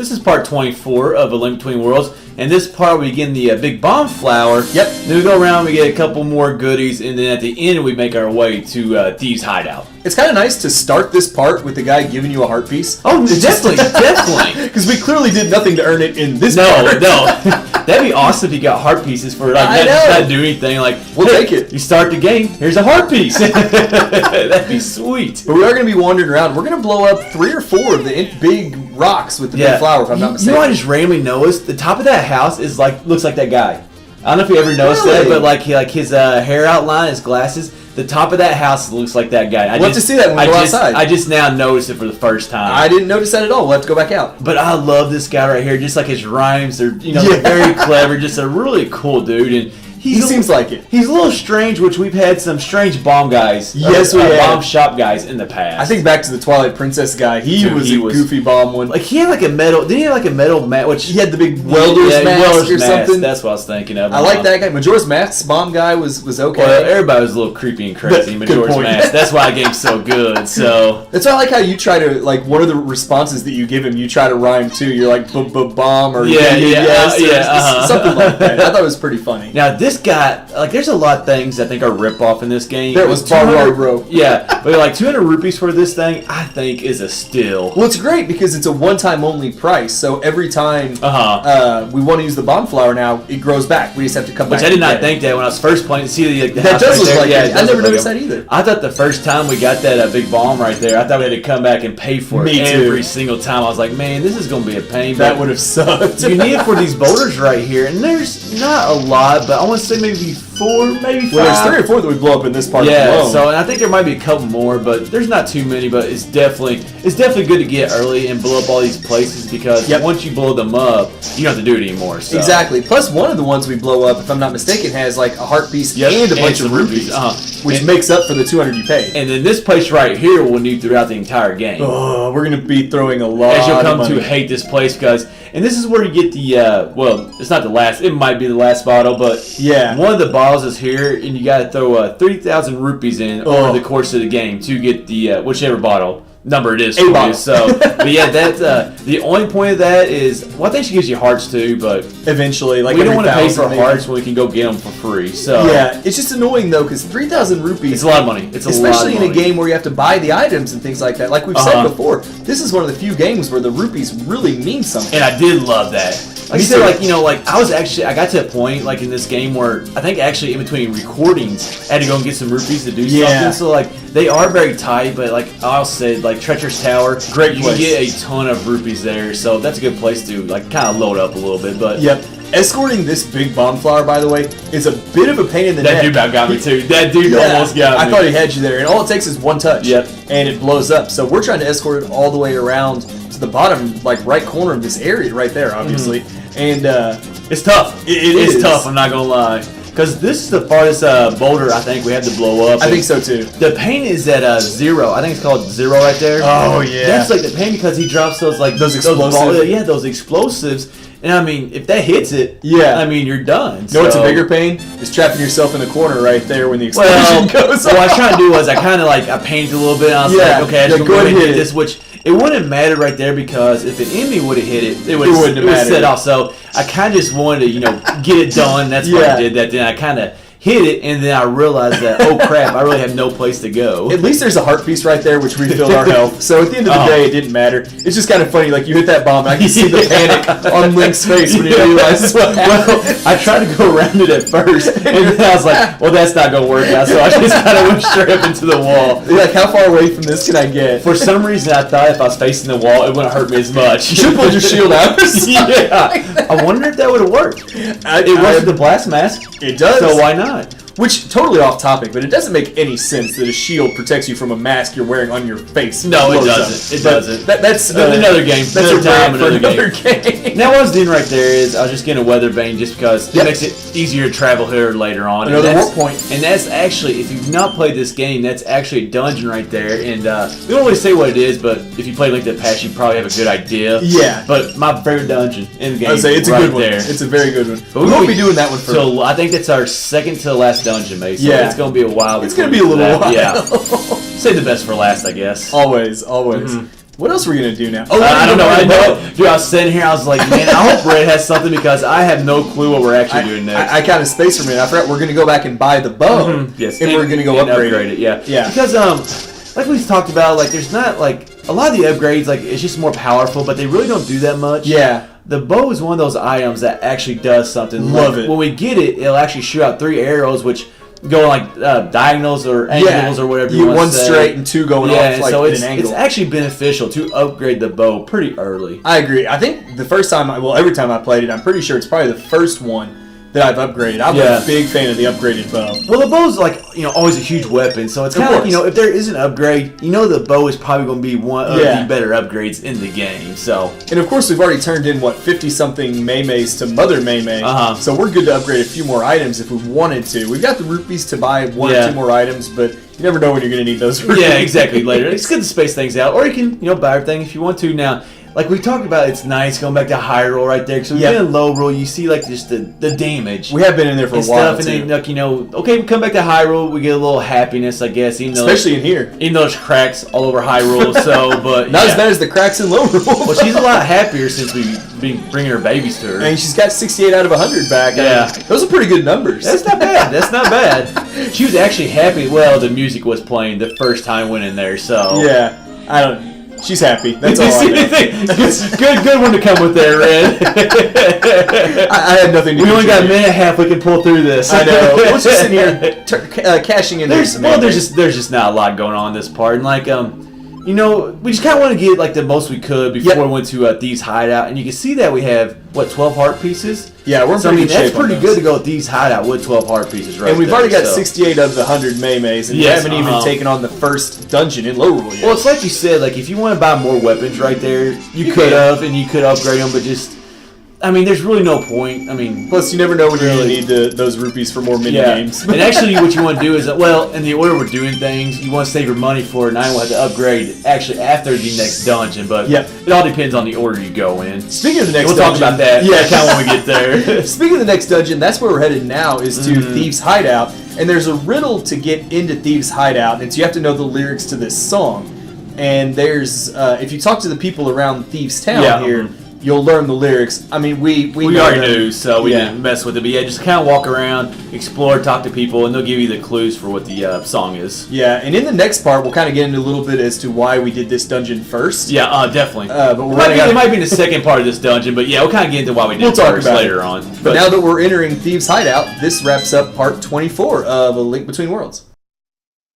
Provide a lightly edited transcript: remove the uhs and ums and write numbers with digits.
This is part 24 of A Link Between Worlds. And this part we get the big bomb flower. Yep. Then we go around, we get a couple more goodies, and then at the end we make our way to Thieves' Hideout. It's kind of nice to start this part with the guy giving you a heart piece. Oh, definitely. Because we clearly did nothing to earn it in this No. part. That'd be awesome if you got heart pieces for not do anything. Like, we'll take it. You start the game, here's a heart piece. That'd be sweet. But we are going to be wandering around. We're going to blow up 3 or 4 of the big rocks with the big flower, if I'm not mistaken. You know what I just randomly noticed? The top of that house is looks like that guy. I don't know if you ever noticed that, but his hair outline, his glasses, the top of that house looks like that guy. We'll have to see that when we go outside. I just now noticed it for the first time. I didn't notice that at all. We'll have to go back out. But I love this guy right here. Just like his rhymes, they're very clever. Just a really cool dude, and he seems like it. He's a little strange, which we've had some strange bomb guys. Yes, we have. Bomb shop guys in the past. I think back to the Twilight Princess guy. He was a goofy bomb one. Like he had like a metal. Didn't he have like a metal mask? Which he had the big welder's mask or something. That's what I was thinking of. I like that guy. Majora's Mask bomb guy was okay. Well, everybody was a little creepy and crazy. Majora's Mask. That's why the game's so good. So that's why I like how you try to one of the responses that you give him. You try to rhyme too. You're like bomb or something like that. I thought it was pretty funny. Now this guy. There's a lot of things I think are rip-off in this game. There was Bar. Yeah, but 200 rupees for this thing, I think, is a steal. Well, it's great because it's a one-time only price, so every time we want to use the bomb flower now, it grows back. We just have to come back. Which I did not think that when I was first playing. See the that house does right look there? like it. I never noticed that either. I thought the first time we got that big bomb right there, I thought we had to come back and pay for it every single time. I was like, man, this is going to be a pain. That would have sucked. You need it for these boulders right here, and there's not a lot, but I want to say maybe 4, maybe 5. Well, there's 3 or 4 that we blow up in this part alone. So and I think there might be a couple more, but there's not too many. But it's definitely good to get early and blow up all these places because once you blow them up, you don't have to do it anymore. So. Exactly. Plus, one of the ones we blow up, if I'm not mistaken, has a heart piece and a bunch of rupees, which makes up for the 200 you pay. And then this place right here will need throughout the entire game. Oh, we're gonna be throwing a lot. As you'll come to hate this place because. And this is where you get the, it's not the last, it might be the last bottle, but one of the bottles is here, and you got to throw 3,000 rupees in over the course of the game to get the, whichever bottle number it is for you. So, but that's, the only point of that is, I think she gives you hearts too, but eventually, we don't want to pay for hearts when we can go get them for free. So yeah, it's just annoying though, because 3,000 rupees. It's a lot of money. It's a lot of money. Especially in a game where you have to buy the items and things like that. Like we've said before, this is one of the few games where the rupees really mean something. And I did love that. Like I said, I got to a point in this game where I think actually in between recordings I had to go and get some rupees to do something. So they are very tight, but I'll say Treacherous Tower, great place. You can get a ton of rupees there, so that's a good place to kind of load up a little bit. But escorting this big bomb flower, by the way, is a bit of a pain in the neck. That dude about got me too. That dude almost got me. I thought he had you there, and all it takes is one touch, and it blows up. So we're trying to escort it all the way around to the bottom, right corner of this area, right there, obviously. And it's tough. It is tough. I'm not gonna lie. Because this is the farthest boulder I think we had to blow up. I think so too. The pain is at 0. I think it's called 0 right there. Oh yeah. That's the pain because he drops those explosives. Those explosives. And I mean, if that hits it, I mean, you're done. You know what's a bigger pain? Is trapping yourself in the corner right there when the explosion goes off. What I was trying to do was I kind of I painted a little bit. And I was like, okay, I just go ahead and hit this, which it wouldn't matter right there because if an enemy would have hit it, it would set off. So I kind of just wanted to, get it done. That's why I did that. Then I kind of hit it, and then I realized that, oh crap, I really have no place to go. At least there's a heart piece right there, which refilled our health. So at the end of the day, it didn't matter. It's just kind of funny, you hit that bomb, and I can see the panic on Link's face when he realizes what happened. Well, I tried to go around it at first, and then I was like, well, that's not going to work out, so I just kind of went straight up into the wall. You're like, how far away from this can I get? For some reason, I thought if I was facing the wall, it wouldn't hurt me as much. You should pull your shield out. I wonder if that would have worked. It wasn't the blast mask. It does. So why not? Which, totally off topic, but it doesn't make any sense that a shield protects you from a mask you're wearing on your face. No, it doesn't. It doesn't. That's another game. That's another time, another game. Now, what I was doing right there is I was just getting a weather vane just because it makes it easier to travel here later on. Another warp point. And that's actually, if you've not played this game, that's actually a dungeon right there. And we don't really say what it is, but if you play Link to the Past, you probably have a good idea. Yeah. But my favorite dungeon in the game it's a good one. It's a very good one. But we won't be doing that one for I think that's our second to last dungeon, mate. So it's going to be a while. It's going to be a little while. Yeah. Save the best for last, I guess. Always. Mm-hmm. What else are we gonna do now? I don't know. I know. Dude, I was sitting here. I was like, man, I hope Red has something because I have no clue what we're actually doing next. I kind of spaced for a minute. I forgot we're gonna go back and buy the bow. Yes, and we're gonna go upgrade it. Yeah, yeah. Because like we talked about, like there's not like a lot of the upgrades. Like it's just more powerful, but they really don't do that much. Yeah. The bow is one of those items that actually does something. Love it. When we get it, it'll actually shoot out 3 arrows, which go like diagonals or angles or whatever you want one to say. straight and 2 going off like so an angle. It's actually beneficial to upgrade the bow pretty early. I agree. I think the first time, every time I played it, I'm pretty sure it's probably the first one that I've upgraded. I'm a big fan of the upgraded bow. Well, the bow's like, always a huge weapon, so it's kind of like, if there is an upgrade, the bow is probably going to be one of the better upgrades in the game, so. And of course, we've already turned in, 50-something Maymays to Mother Maymay, so we're good to upgrade a few more items if we wanted to. We've got the rupees to buy 1 or 2 more items, but you never know when you're going to need those rupees. Yeah, exactly, later. It's good to space things out, or you can, buy everything if you want to. Now, like we talked about, it's nice going back to high roll right there. So we've been in low roll, you see like just the damage. We have been in there for a while stuff, too. And then, okay, we come back to high roll, we get a little happiness, I guess. Especially in here. Even though there's cracks all over high roll, so, but not as bad as the cracks in low roll. Well, she's a lot happier since we've been bringing her babies to her. And she's got 68 out of 100 back. Yeah. Those are pretty good numbers. That's not bad. That's not bad. She was actually happy. Well, the music was playing the first time we went in there, so. Yeah. She's happy. That's all I know. Good one to come with there, Red. I had nothing to do. We only got a minute and a half. We can pull through this. I know. We're just sitting here cashing in. There's just not a lot going on in this part, and like we just kind of want to get like the most we could before we went to Thieves' Hideout, and you can see that we have 12 heart pieces. Yeah, we're in pretty good shape. That's pretty good to go with Thieves' Hideout with 12 heart pieces, right? And we've already got 68 of the 100 Maymays, and we haven't even taken on the first dungeon in low roll yet. Well, it's like you said, like if you want to buy more weapons right there, you could have, and you could upgrade them, but just. There's really no point. Plus, you never know when you're going to need those rupees for more mini games. And actually, what you want to do is, in the order we're doing things, you want to save your money for it, and I will have to upgrade actually after the next dungeon. But it all depends on the order you go in. Speaking of the next we'll dungeon, talk about that. Yeah, kind of when we get there. Speaking of the next dungeon, that's where we're headed now. Is to Thieves' Hideout, and there's a riddle to get into Thieves' Hideout, and so you have to know the lyrics to this song. And there's if you talk to the people around Thieves' Town here. You'll learn the lyrics. We already knew, so we didn't mess with it. But just kind of walk around, explore, talk to people, and they'll give you the clues for what the song is. Yeah, and in the next part, we'll kind of get into a little bit as to why we did this dungeon first. Yeah, definitely. But it might be in the second part of this dungeon, but we'll kind of get into why we did it first later on. But now that we're entering Thieves' Hideout, this wraps up part 24 of A Link Between Worlds.